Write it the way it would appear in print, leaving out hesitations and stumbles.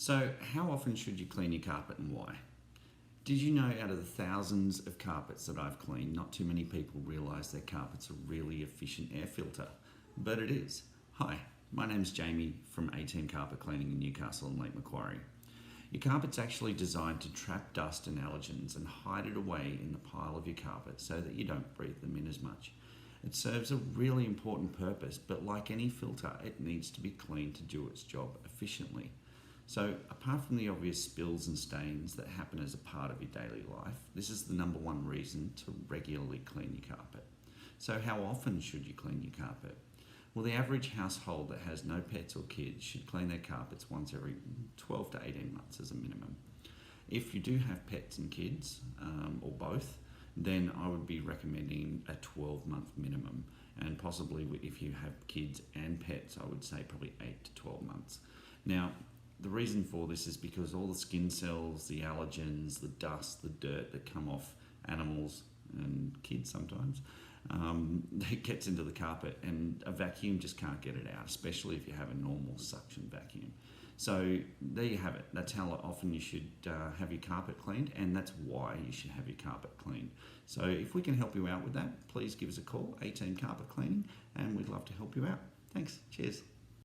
So, how often should you clean your carpet and why? Did you know out of the thousands of carpets that I've cleaned, not too many people realise their carpet's a really efficient air filter? But it is. Hi, my name's Jamie from A-Team Carpet Cleaning in Newcastle and Lake Macquarie. Your carpet's actually designed to trap dust and allergens and hide it away in the pile of your carpet so that you don't breathe them in as much. It serves a really important purpose, but like any filter, it needs to be cleaned to do its job efficiently. So apart from the obvious spills and stains that happen as a part of your daily life, this is the number one reason to regularly clean your carpet. So how often should you clean your carpet? Well, the average household that has no pets or kids should clean their carpets once every 12 to 18 months as a minimum. If you do have pets and kids, or both, then I would be recommending a 12-month minimum, and possibly if you have kids and pets, I would say probably 8 to 12 months. Now, the reason for this is because all the skin cells, the allergens, the dust, the dirt that come off animals and kids sometimes, it gets into the carpet, and a vacuum just can't get it out, especially if you have a normal suction vacuum. So there you have it. That's how often you should have your carpet cleaned, and that's why you should have your carpet cleaned. So if we can help you out with that, please give us a call, A-Team Carpet Cleaning, and we'd love to help you out. Thanks. Cheers.